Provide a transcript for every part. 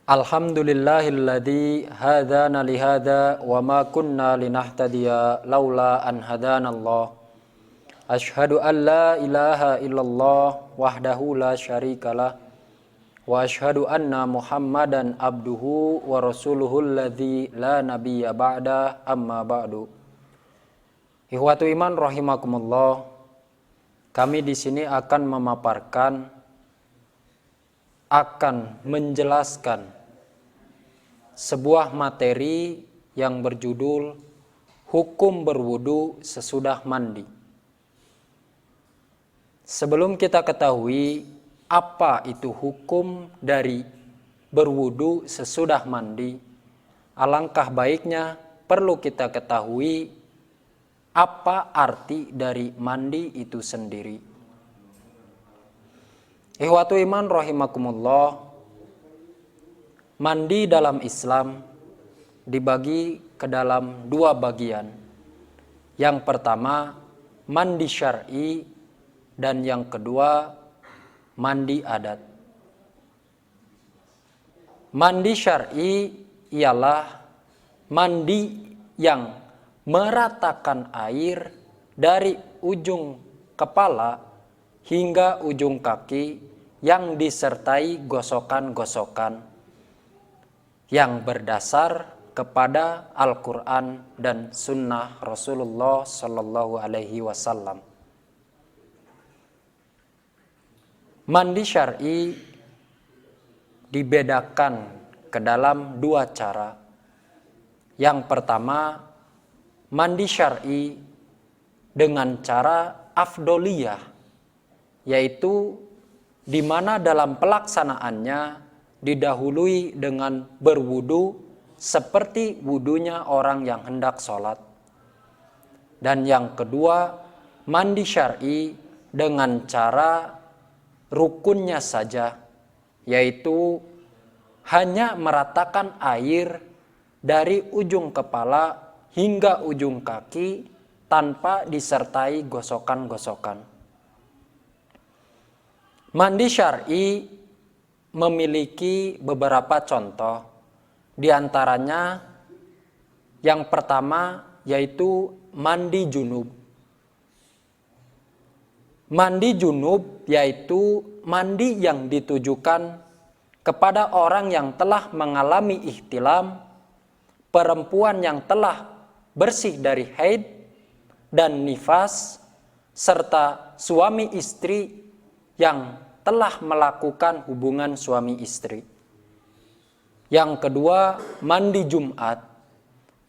Alhamdulillahilladzi hadana lihada wa ma kunna linahtadiya laula an hadanallah. Ashhadu an la ilaha illallah wahdahu la syarikalah wa ashhadu anna Muhammadan abduhu wa rasuluhu alladzi la nabiyya ba'da amma ba'du. Ikhwatu iman rahimakumullah. Kami di sini akan memaparkan, akan menjelaskan sebuah materi yang berjudul hukum berwudu sesudah mandi. Sebelum kita ketahui apa itu hukum dari berwudu sesudah mandi, alangkah baiknya perlu kita ketahui apa arti dari mandi itu sendiri. Ikhwatu iman rahimakumullah. Mandi dalam Islam dibagi ke dalam dua bagian. Yang pertama, mandi syar'i, dan yang kedua, mandi adat. Mandi syar'i ialah mandi yang meratakan air dari ujung kepala hingga ujung kaki yang disertai gosokan-gosokan yang berdasar kepada Al-Quran dan Sunnah Rasulullah Sallallahu Alaihi Wasallam. Mandi syar'i dibedakan ke dalam dua cara. Yang pertama, mandi syar'i dengan cara afdoliyah, yaitu di mana dalam pelaksanaannya didahului dengan berwudu seperti wudunya orang yang hendak sholat. Dan yang kedua, mandi syar'i dengan cara rukunnya saja, yaitu hanya meratakan air dari ujung kepala hingga ujung kaki tanpa disertai gosokan-gosokan. Mandi syar'i memiliki beberapa contoh. Di antaranya yang pertama yaitu mandi junub. Mandi junub yaitu mandi yang ditujukan kepada orang yang telah mengalami ihtilam, perempuan yang telah bersih dari haid dan nifas, serta suami istri yang telah melakukan hubungan suami istri. Yang kedua, mandi Jumat,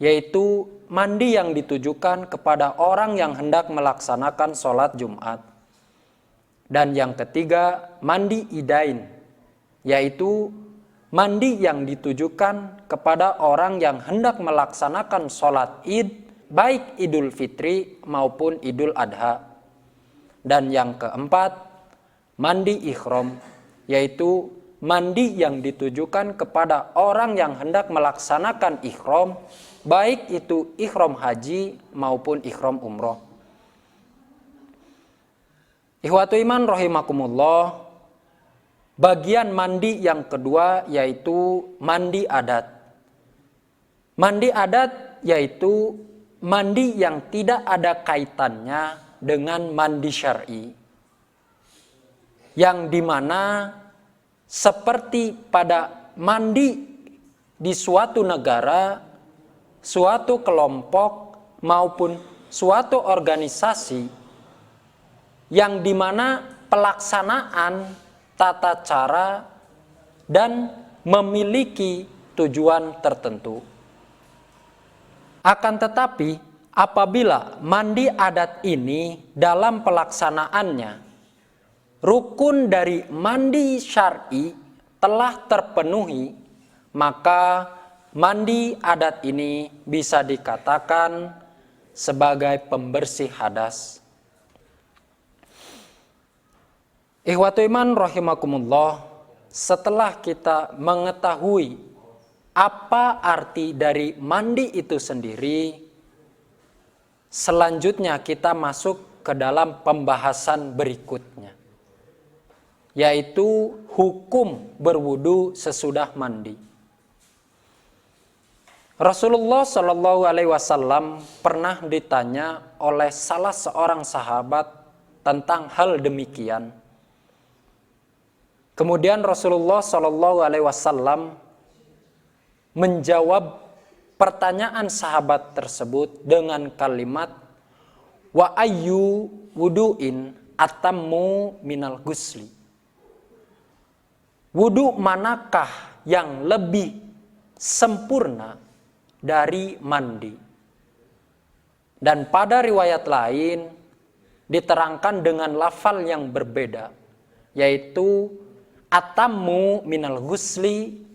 yaitu mandi yang ditujukan kepada orang yang hendak melaksanakan sholat Jumat. Dan yang ketiga, mandi Idain, yaitu mandi yang ditujukan kepada orang yang hendak melaksanakan sholat Id, baik Idul Fitri maupun Idul Adha. Dan yang keempat, mandi ikhram, yaitu mandi yang ditujukan kepada orang yang hendak melaksanakan ikhram, baik itu ikhram haji maupun ikhram umroh. Ikhwatu iman rahimakumullah, bagian mandi yang kedua yaitu mandi adat. Mandi adat yaitu mandi yang tidak ada kaitannya dengan mandi syar'i, yang dimana seperti pada mandi di suatu negara, suatu kelompok maupun suatu organisasi, yang dimana pelaksanaan tata cara dan memiliki tujuan tertentu. Akan tetapi apabila mandi adat ini dalam pelaksanaannya rukun dari mandi syar'i telah terpenuhi, maka mandi adat ini bisa dikatakan sebagai pembersih hadas. Ikhwatu iman rahimakumullah, setelah kita mengetahui apa arti dari mandi itu sendiri, selanjutnya kita masuk ke dalam pembahasan berikutnya, yaitu hukum berwudu sesudah mandi. Rasulullah Shallallahu Alaihi Wasallam pernah ditanya oleh salah seorang sahabat tentang hal demikian. Kemudian Rasulullah Shallallahu Alaihi Wasallam menjawab pertanyaan sahabat tersebut dengan kalimat, wa ayyu wudu'in atammu minal gusli. Wudu manakah yang lebih sempurna dari mandi? Dan pada riwayat lain diterangkan dengan lafal yang berbeda, yaitu atammu minal gusli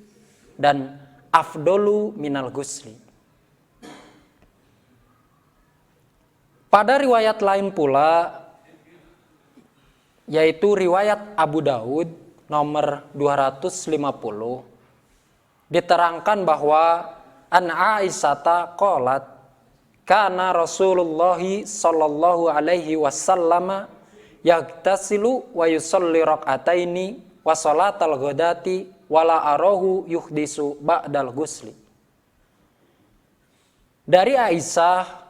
dan afdolu minal gusli. Pada riwayat lain pula, yaitu riwayat Abu Daud nomor 250, diterangkan bahwa an Aisyata qalat kana Rasulullah sallallahu alaihi wasallam yagtasilu wa yusalli rak'ataini wa salatal ghadati wala arahu yuhdisu ba'dal gusli. Dari Aisyah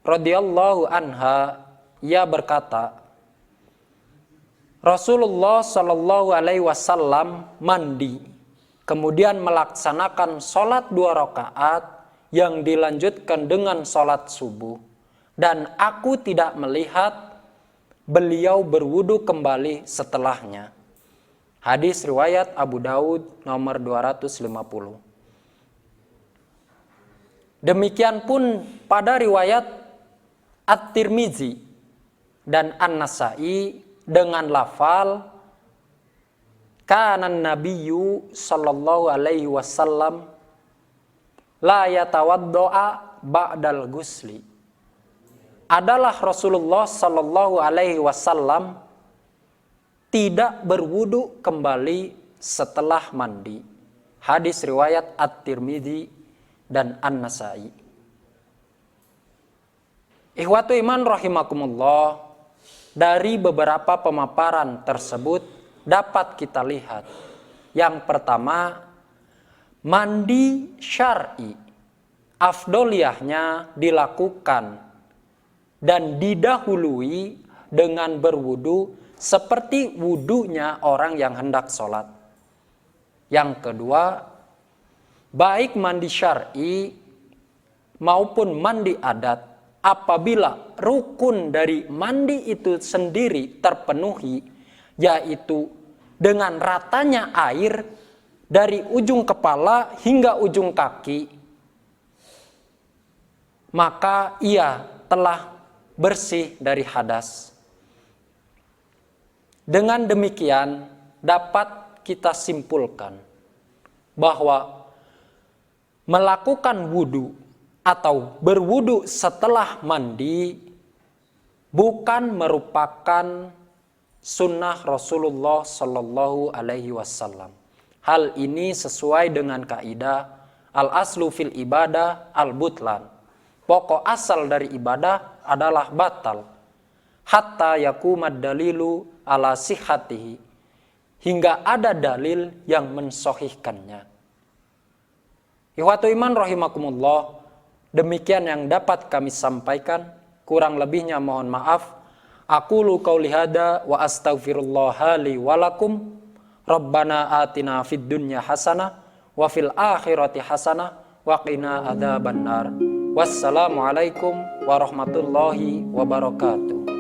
radhiyallahu anha, ia berkata, Rasulullah sallallahu alaihi wasallam mandi, kemudian melaksanakan sholat 2 rakaat yang dilanjutkan dengan sholat subuh, dan aku tidak melihat beliau berwudu kembali setelahnya. Hadis riwayat Abu Daud nomor 250. Demikian pun pada riwayat At-Tirmizi dan An-Nasai dengan lafal kana nabiyyu sallallahu alaihi wasallam la yatawaddoa ba'dal gusli. Adalah Rasulullah sallallahu alaihi wasallam tidak berwudu kembali setelah mandi. Hadis riwayat At-Tirmizi dan An-Nasai. Ikhwatu iman rahimakumullah, dari beberapa pemaparan tersebut dapat kita lihat. Yang pertama, mandi syar'i afdoliyahnya dilakukan dan didahului dengan berwudu seperti wudunya orang yang hendak sholat. Yang kedua, baik mandi syar'i maupun mandi adat, apabila rukun dari mandi itu sendiri terpenuhi, yaitu dengan ratanya air dari ujung kepala hingga ujung kaki, maka ia telah bersih dari hadas. Dengan demikian dapat kita simpulkan bahwa melakukan wudu atau berwudu setelah mandi bukan merupakan sunnah Rasulullah Shallallahu Alaihi Wasallam. Hal ini sesuai dengan kaidah al-aslu fil ibadah al-butlan. Pokok asal dari ibadah adalah batal. Hatta yakumad dalilu ala sihhatihi, hingga ada dalil yang mensohihkannya. Ikhwatu iman rahimakumullah, demikian yang dapat kami sampaikan. Kurang lebihnya mohon maaf. Aqulu qauli hada wa astaghfirullah li wa lakum. Rabbana atina fid dunya hasanah wa fil akhirati hasanah wa qina adzabannar. Wassalamualaikum warahmatullahi wabarakatuh.